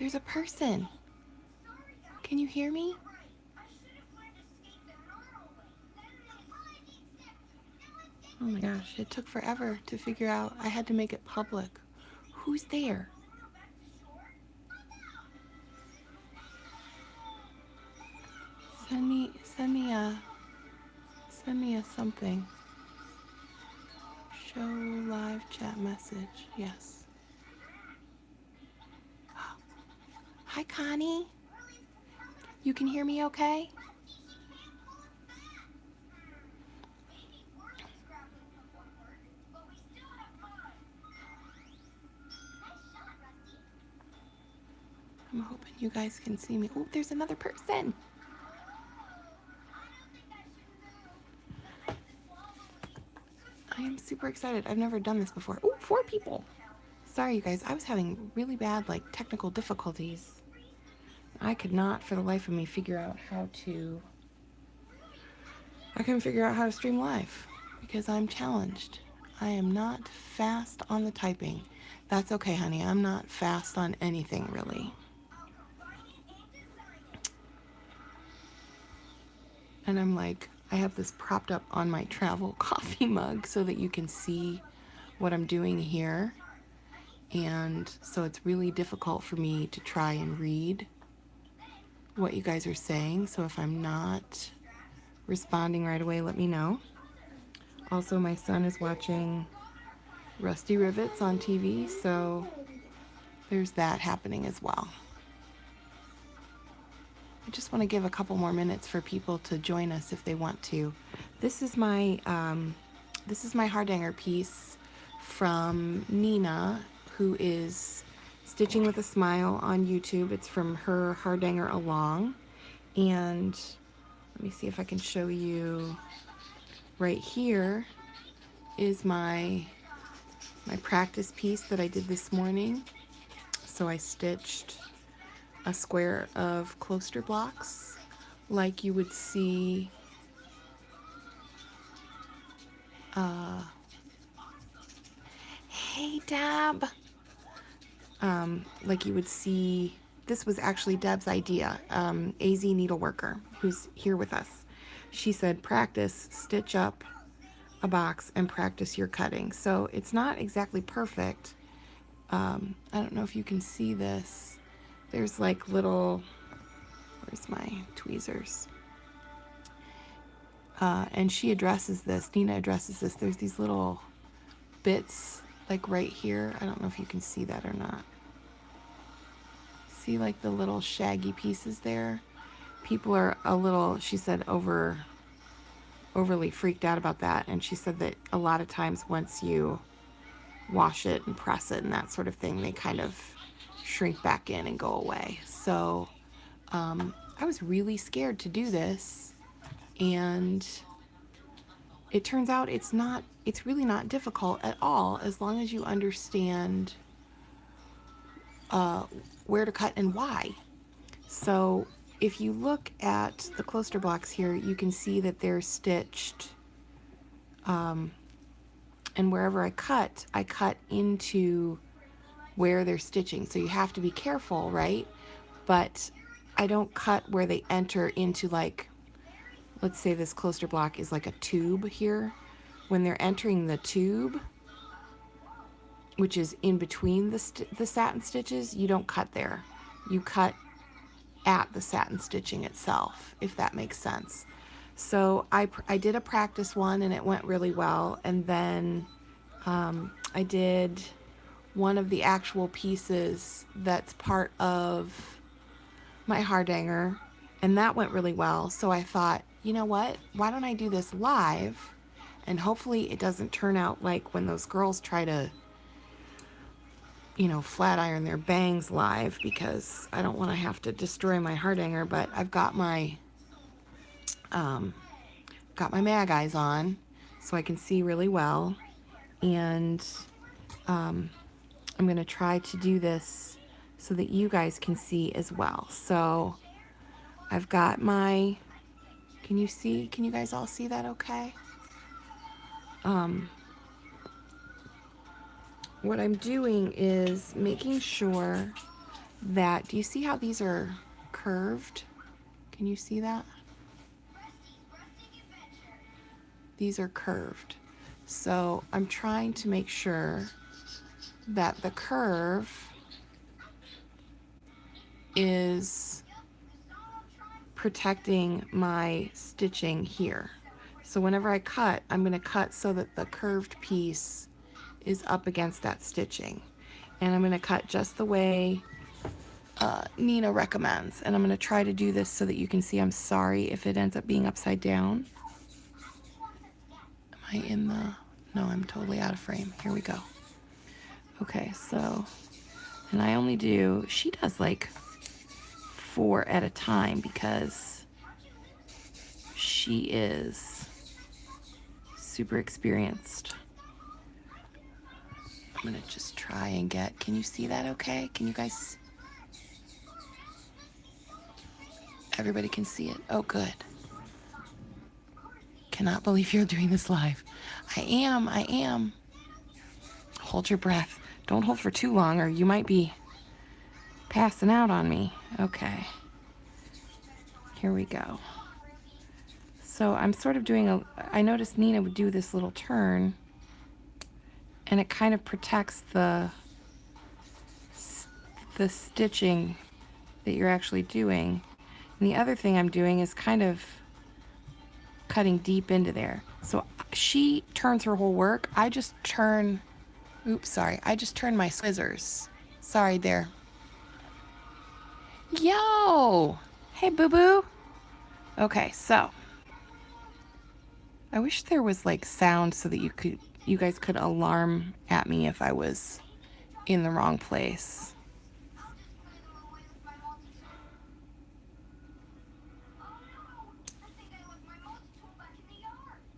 There's a person. Can you hear me? Oh my gosh, it took forever to figure out. I had to make it public. Who's there? Send me a something. Show live chat message. Yes. Hi, Connie. You can hear me okay? I'm hoping you guys can see me. Oh, there's another person. I am super excited. I've never done this before. Oh, 4 people. Sorry, you guys. I was having really bad, technical difficulties. I could not, for the life of me, figure out how to... I couldn't figure out how to stream live because I'm challenged. I am not fast on the typing. That's okay, honey. I'm not fast on anything, really. And I'm I have this propped up on my travel coffee mug so that you can see what I'm doing here. And so it's really difficult for me to try and read what you guys are saying. So if I'm not responding right away, let me know. Also, my son is watching Rusty Rivets on TV, so there's that happening as well. I just want to give a couple more minutes for people to join us if they want to. This is my Hardanger piece from Nina, who is Stitching with a Smile on YouTube. It's from her Hardanger Along. And let me see if I can show you. Right here is my practice piece that I did this morning. So I stitched a square of closter blocks like you would see hey Deb, like you would see. This was actually Deb's idea. AZ Needleworker, who's here with us, she said practice, stitch up a box and practice your cutting. So it's not exactly perfect. I don't know if you can see this. There's little, where's my tweezers? And she addresses this, Nina addresses this. There's these little bits right here. I don't know if you can see that or not. See the little shaggy pieces there? People are a little, she said, overly freaked out about that. And she said that a lot of times once you wash it and press it and that sort of thing, they kind of shrink back in and go away. So I was really scared to do this, and it turns out it's really not difficult at all as long as you understand where to cut and why. So if you look at the closter blocks here, you can see that they're stitched, and wherever I cut into where they're stitching. So you have to be careful, right? But I don't cut where they enter into let's say this closter block is like a tube here. When they're entering the tube, which is in between the satin stitches, you don't cut there. You cut at the satin stitching itself, if that makes sense. So I did a practice one and it went really well. And then I did one of the actual pieces that's part of my Hardanger, and that went really well. So I thought, you know what? Why don't I do this live? And hopefully it doesn't turn out like when those girls try to, flat iron their bangs live, because I don't want to have to destroy my Hardanger. But I've got my mag eyes on so I can see really well, and I'm going to try to do this so that you guys can see as well. So I've got my, can you guys all see that okay? What I'm doing is making sure that, do you see how these are curved? Can you see that? These are curved. So I'm trying to make sure that the curve is protecting my stitching here. So whenever I cut, I'm going to cut so that the curved piece is up against that stitching. And I'm going to cut just the way Nina recommends. And I'm going to try to do this so that you can see. I'm sorry if it ends up being upside down. Am I in the... No, I'm totally out of frame. Here we go. Okay, so... And I only do... She does like 4 at a time because she is super experienced. I'm gonna just try and get... Can you see that okay? Can you guys... Everybody can see it? Oh, good. Cannot believe you're doing this live. I am. Hold your breath. Don't hold for too long or you might be passing out on me. Okay. Here we go. So I'm sort of doing a... I noticed Nina would do this little turn and it kind of protects the stitching that you're actually doing. And the other thing I'm doing is kind of cutting deep into there. So she turns her whole work. I just turn... Oops, sorry. I just turn my scissors. Sorry there. Yo! Hey, boo-boo. Okay, so... I wish there was like sound so that you guys could alarm at me if I was in the wrong place.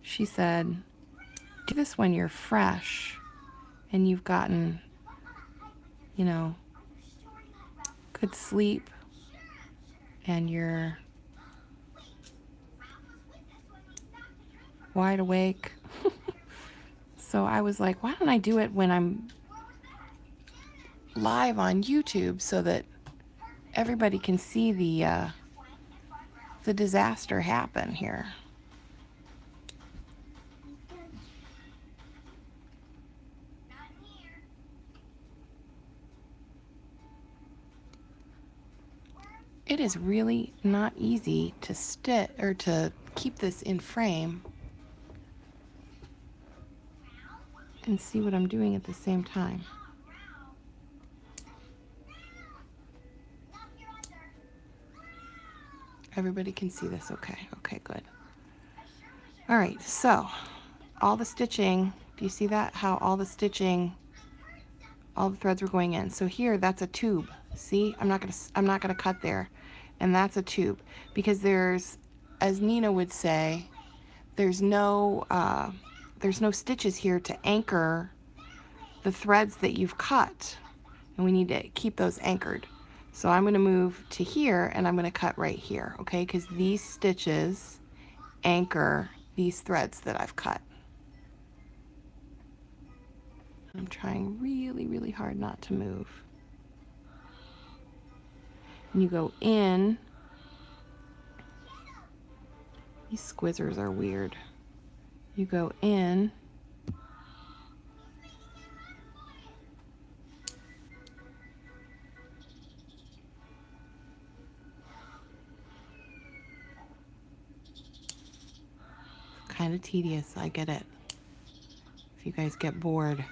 She said, do this when you're fresh and you've gotten, you know, good sleep and you're wide awake. So I was like, why don't I do it when I'm live on YouTube so that everybody can see the disaster happen here. It is really not easy to stitch or to keep this in frame and see what I'm doing at the same time. Everybody can see this, okay? Okay, good. All right, so all the stitching, do you see that? How all the stitching, all the threads were going in. So here, that's a tube. See, I'm not gonna cut there, and that's a tube because there's, as Nina would say, there's no stitches here to anchor the threads that you've cut, and we need to keep those anchored. So I'm gonna move to here, and I'm gonna cut right here, okay? Because these stitches anchor these threads that I've cut. I'm trying really, really hard not to move. And you go in. These squizzers are weird. You go in. Kind of tedious, I get it. If you guys get bored,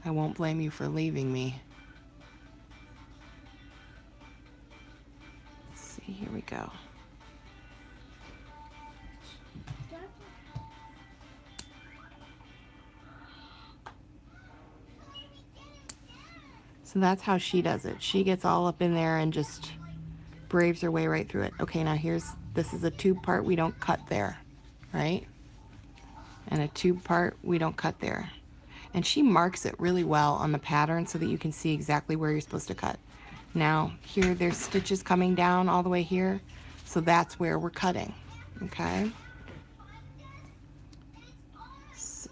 I won't blame you for leaving me. Let's see, here we go. So that's how she does it. She gets all up in there and just braves her way right through it. Okay, now this is a tube part, we don't cut there, right? And a tube part, we don't cut there. And she marks it really well on the pattern so that you can see exactly where you're supposed to cut. Now, here there's stitches coming down all the way here, so that's where we're cutting, okay? So,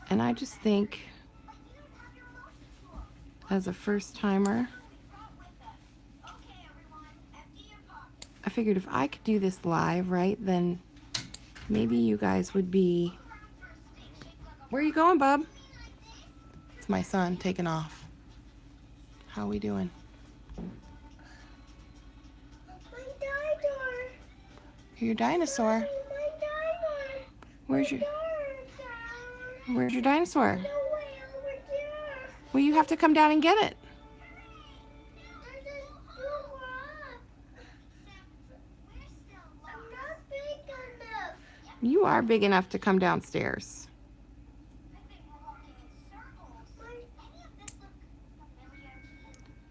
and I just think as a first timer, I figured if I could do this live, right, then maybe you guys would be... Where are you going, bub? It's my son taking off. How are we doing? My dinosaur. Your dinosaur. My dinosaur. Where's your Dinosaur. Where's your dinosaur? No way over there. Well, you have to come down and get it. There's a door up. I'm not big enough. You are big enough to come downstairs.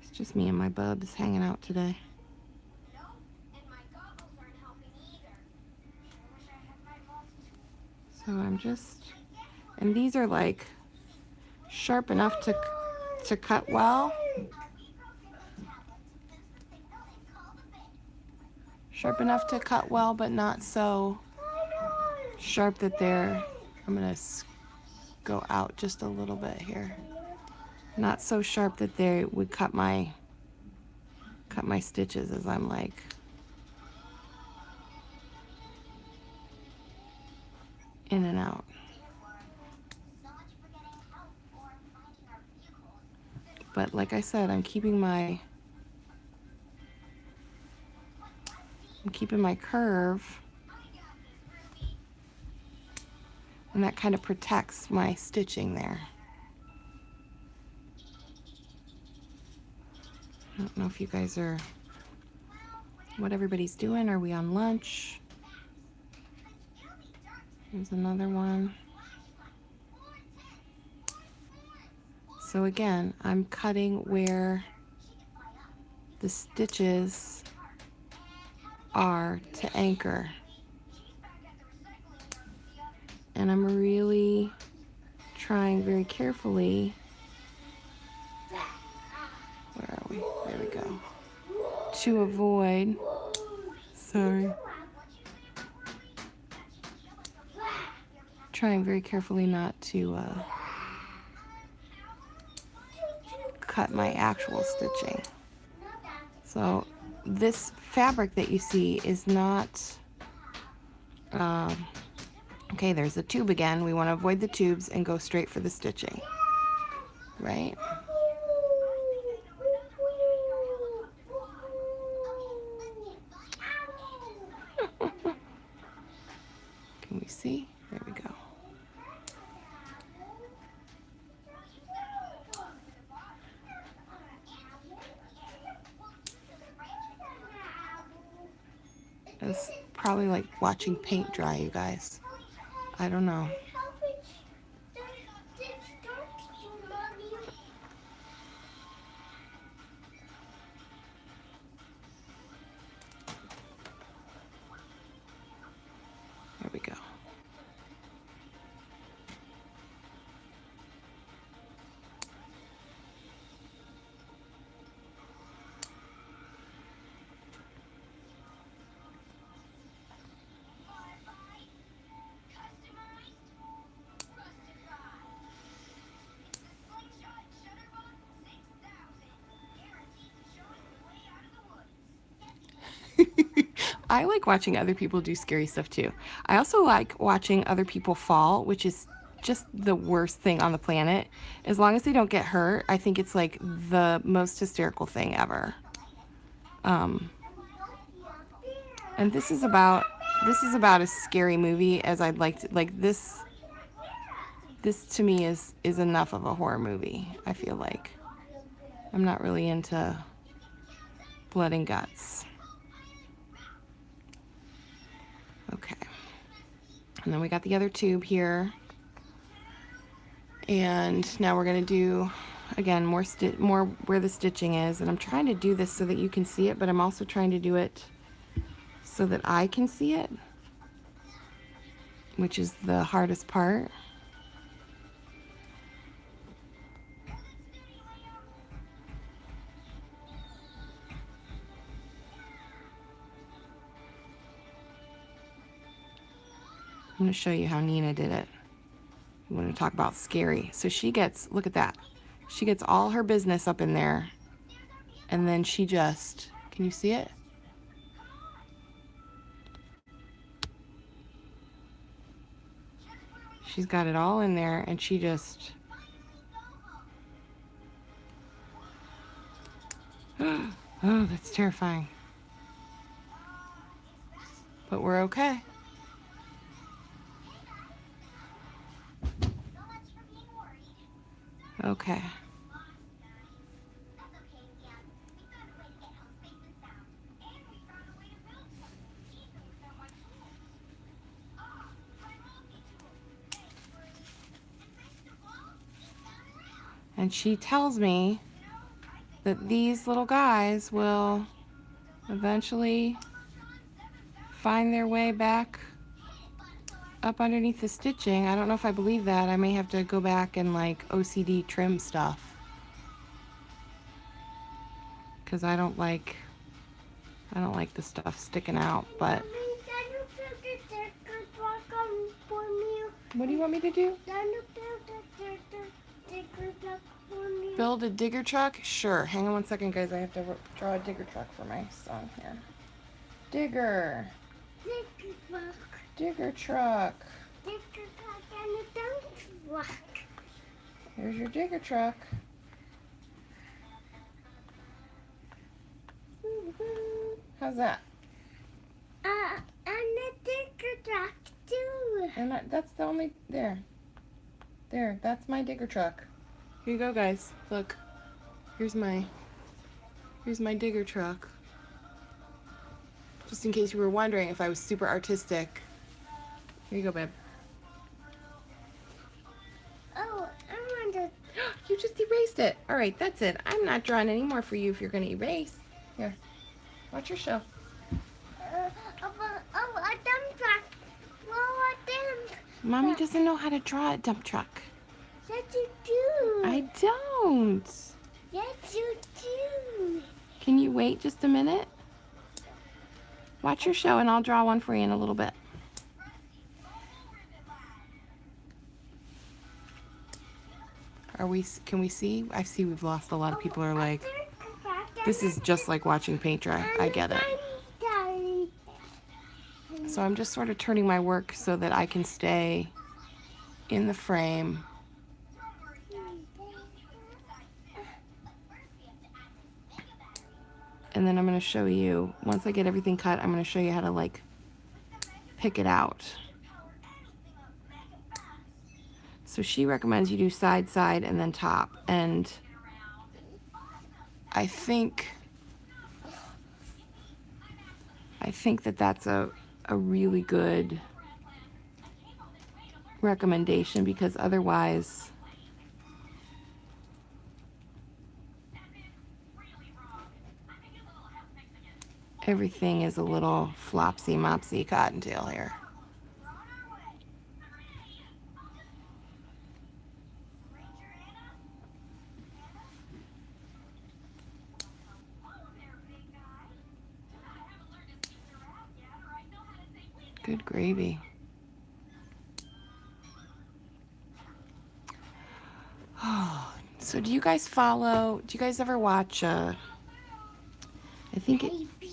It's just me and my bubs hanging out today. So I'm just, and these are like sharp enough to cut well. Sharp enough to cut well, but not so sharp that they're, I'm gonna go out just a little bit here. Not so sharp that they would cut my stitches as I'm like in and out. But like I said, I'm keeping my curve, and that kind of protects my stitching there. I don't know if you guys are, what everybody's doing. Are we on lunch? Here's another one. So again, I'm cutting where the stitches are to anchor. And I'm really trying very carefully, where are we? There we go. To avoid, sorry. Trying very carefully not to cut my actual stitching. So this fabric that you see is not, okay, there's the tube again. We want to avoid the tubes and go straight for the stitching, right? Can we see? There we go. It's probably like watching paint dry, you guys. I don't know. There we go. I like watching other people do scary stuff too. I also like watching other people fall, which is just the worst thing on the planet. As long as they don't get hurt, I think it's like the most hysterical thing ever. And this is about as scary movie as I'd like to, like this to me is enough of a horror movie. I feel like I'm not really into blood and guts. Okay, and then we got the other tube here, and now we're gonna do again more where the stitching is, and I'm trying to do this so that you can see it, but I'm also trying to do it so that I can see it, which is the hardest part. I'm going to show you how Nina did it. I'm going to talk about scary. So she gets, look at that. She gets all her business up in there, and then she just, can you see it? She's got it all in there, and she just, oh, that's terrifying. But we're okay. Okay. And she tells me that these little guys will eventually find their way back up underneath the stitching. I don't know if I believe that. I may have to go back and like OCD trim stuff, because I don't like the stuff sticking out. But Mommy, can you build a sticker truck for me? what do you want me to do? Can you build a sticker truck for me? Build a digger truck? Sure. Hang on one second, guys. I have to draw a digger truck for my son here. Digger. Sticker truck. Digger truck. Sticker truck and a dump truck. Here's your digger truck. How's that? And a sticker truck too. And that's the only, there, that's my digger truck. Here you go, guys. Look, here's my digger truck. Just in case you were wondering if I was super artistic. Here you go, babe. Oh, I want to. You just erased it. All right, that's it. I'm not drawing any more for you if you're going to erase. Here, watch your show. A dump truck. Oh, a dump. Mommy doesn't know how to draw a dump truck. Yes, you do. I don't. Yes, you do. Can you wait just a minute? Watch your show and I'll draw one for you in a little bit. Can we see? I see we've lost a lot of people are like, this is just like watching paint dry. I get it. So I'm just sort of turning my work so that I can stay in the frame. And then I'm going to show you, once I get everything cut, I'm going to show you how to like pick it out. So she recommends you do side, side, and then top. And I think that that's a really good recommendation, because otherwise everything is a little flopsy mopsy cottontail here. Good gravy. Oh, so do you guys ever watch, I think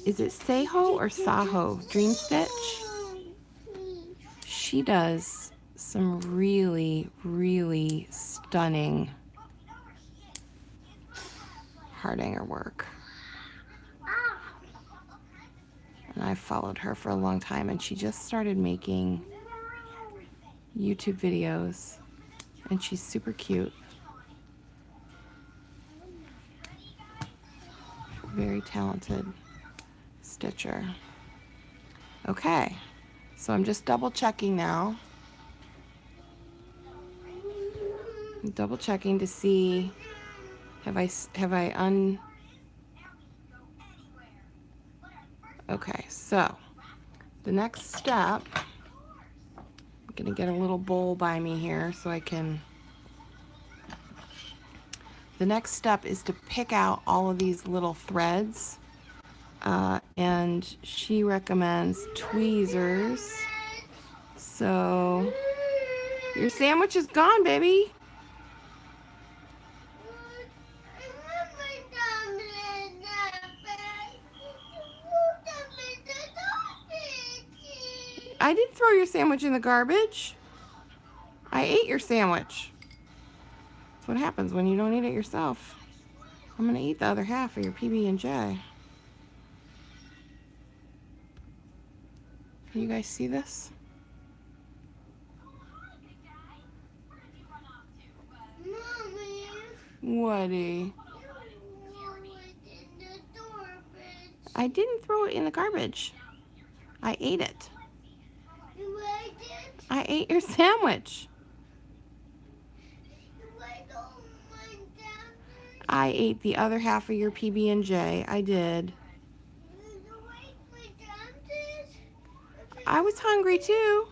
is it Seho or Saho Dream Stitch? She does some really, really stunning Hardanger work. And I've followed her for a long time, and she just started making YouTube videos, and she's super cute. Very talented stitcher. Okay, so I'm just double checking now. I'm double checking to see, okay, so the next step, I'm gonna get a little bowl by me here so I can, the next step is to pick out all of these little threads, and she recommends tweezers. So your sandwich is gone, baby. I didn't throw your sandwich in the garbage. I ate your sandwich. That's what happens when you don't eat it yourself. I'm gonna eat the other half of your PB&J. Can you guys see this? Mommy, Woody. you threw it in the garbage. I didn't throw it in the garbage. I ate it. You ate it? I ate your sandwich. You ate all my sandwich? I ate the other half of your PB&J. I did. You ate my sandwich? I was hungry too.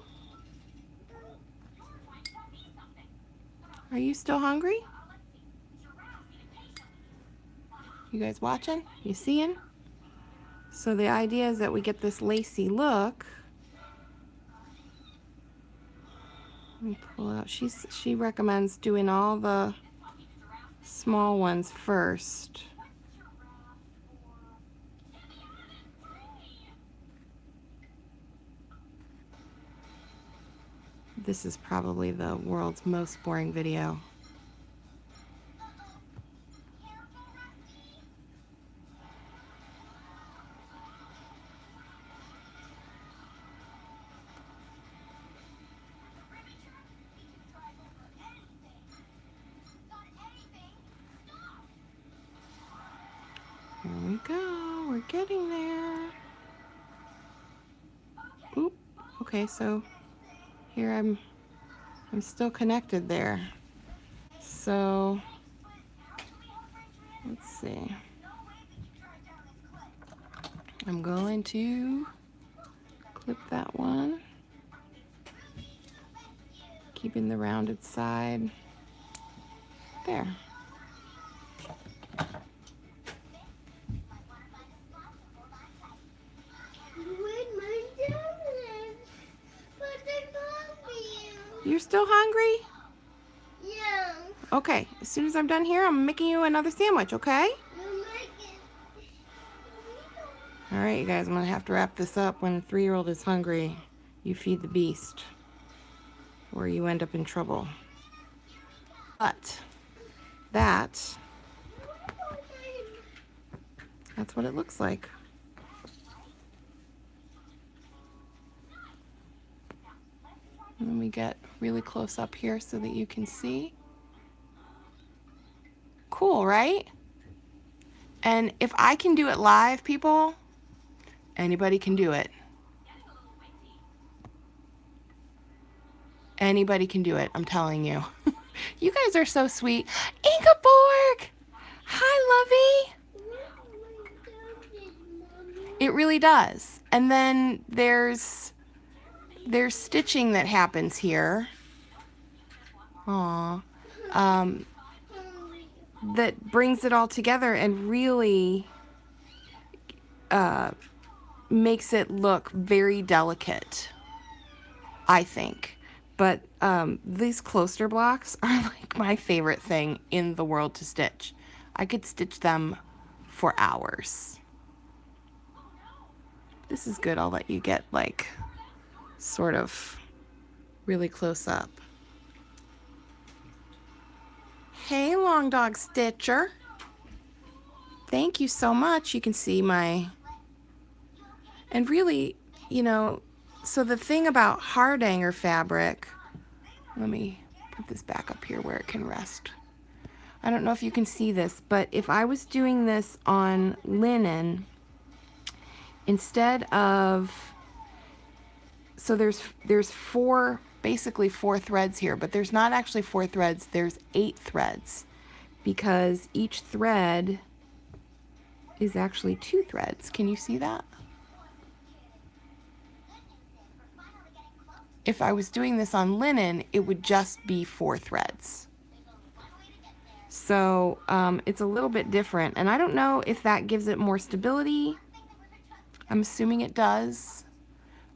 Are you still hungry? You guys watching? You seeing? So the idea is that we get this lacy look. Let me pull out. She recommends doing all the small ones first. This is probably the world's most boring video. Here we go, we're getting there. Oop, okay, so here I'm still connected there. So, let's see. I'm going to clip that one, keeping the rounded side there. You're still hungry? Yeah. Okay, as soon as I'm done here, I'm making you another sandwich, okay? You make it. All right, you guys, I'm gonna have to wrap this up. When a 3-year-old is hungry, you feed the beast, or you end up in trouble. But that's what it looks like. And then we get really close up here so that you can see. Cool, right? And if I can do it live, people, anybody can do it. Anybody can do it, I'm telling you. You guys are so sweet. Ingeborg! Hi, lovey! It really does. And then there's stitching that happens here. Aww. That brings it all together and really makes it look very delicate, I think. But these closter blocks are like my favorite thing in the world to stitch. I could stitch them for hours. This is good. I'll let you get like sort of really close up. Hey, Long Dog Stitcher. Thank you so much. You can see my, and really, you know, so the thing about Hardanger fabric, let me put this back up here where it can rest. I don't know if you can see this, but if I was doing this on linen, instead of, so there's basically four threads here, but there's not actually 4 threads, there's 8 threads, because each thread is actually 2 threads. Can you see that? If I was doing this on linen, it would just be 4 threads. So it's a little bit different, and I don't know if that gives it more stability. I'm assuming it does.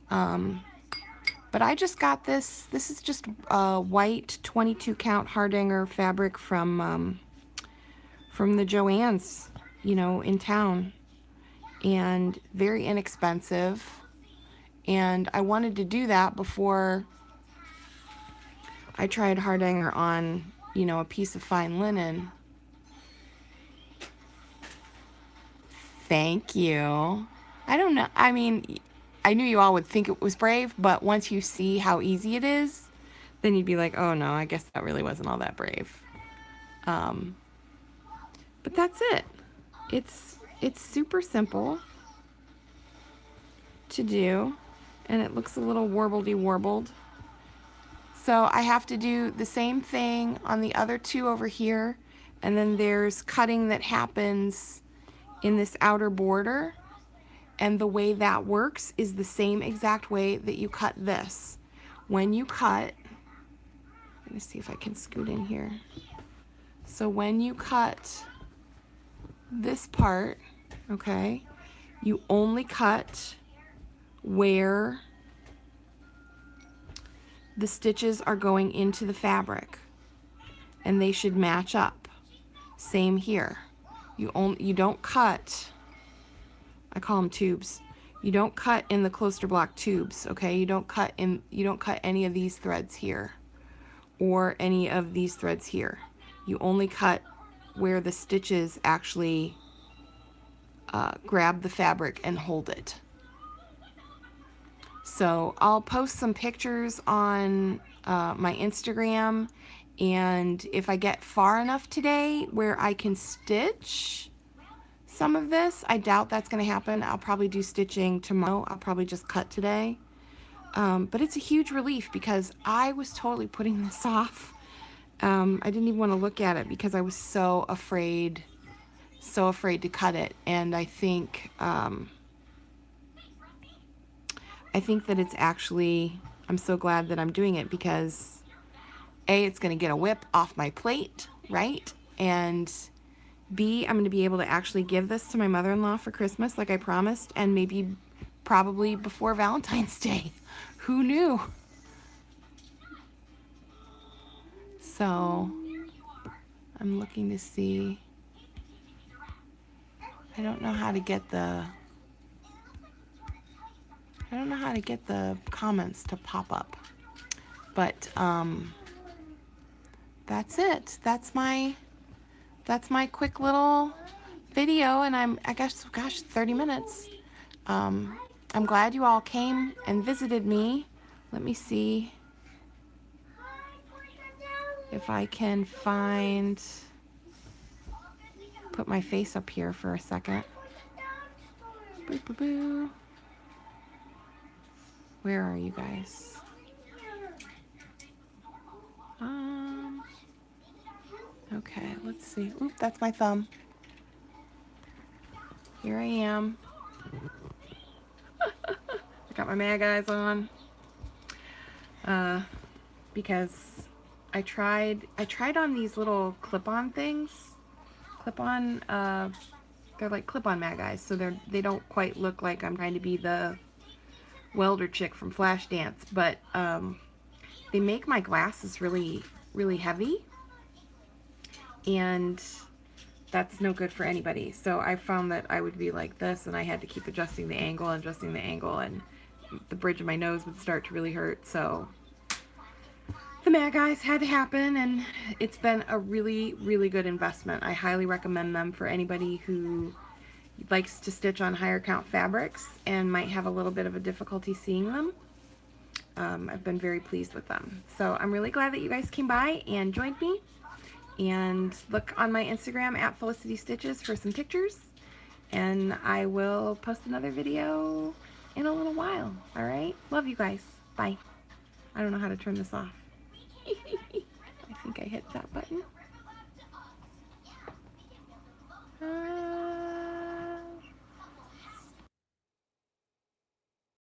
But I just got this. This is just white 22 count Hardanger fabric from the Joann's, you know, in town, and very inexpensive. And I wanted to do that before I tried Hardanger on, you know, a piece of fine linen. Thank you. I don't know. I mean, I knew you all would think it was brave, but once you see how easy it is, then you'd be like, oh no, I guess that really wasn't all that brave. Um, but that's it. It's super simple to do, and it looks a little warbledy warbled. So I have to do the same thing on the other two over here, and then there's cutting that happens in this outer border, and the way that works is the same exact way that you cut this. When you cut, let me see if I can scoot in here. So when you cut this part, okay, you only cut where the stitches are going into the fabric, and they should match up. Same here. You don't cut, I call them tubes. You don't cut in the cluster block tubes, okay? You don't cut any of these threads here or any of these threads here. You only cut where the stitches actually grab the fabric and hold it. So I'll post some pictures on my Instagram, and if I get far enough today where I can stitch some of this, I doubt that's going to happen. I'll probably do stitching tomorrow. I'll probably just cut today. But it's a huge relief because I was totally putting this off. I didn't even want to look at it because I was so afraid to cut it. And I think that it's actually, I'm so glad that I'm doing it because A, it's going to get a whip off my plate, right? And B, I'm going to be able to actually give this to my mother-in-law for Christmas like I promised, and maybe probably before Valentine's Day. Who knew? So I'm looking to see. I don't know how to get the comments to pop up. But that's it. That's my quick little video, and I guess, gosh, 30 minutes. I'm glad you all came and visited me. Let me see if I can put my face up here for a second. Boo, boo, boo. Where are you guys? Okay, let's see. Oop, that's my thumb. Here I am. I got my mag eyes on. Because I tried on these little clip-on things. They're like clip-on mag eyes, so they don't quite look like I'm trying to be the welder chick from Flashdance, but they make my glasses really, really heavy, and that's no good for anybody. So I found that I would be like this, and I had to keep adjusting the angle, and the bridge of my nose would start to really hurt. So the mag eyes had to happen, and it's been a really, really good investment. I highly recommend them for anybody who likes to stitch on higher count fabrics and might have a little bit of a difficulty seeing them. I've been very pleased with them. So I'm really glad that you guys came by and joined me. And look on my Instagram at Felicity Stitches for some pictures. And I will post another video in a little while. All right? Love you guys. Bye. I don't know how to turn this off. I think I hit that button.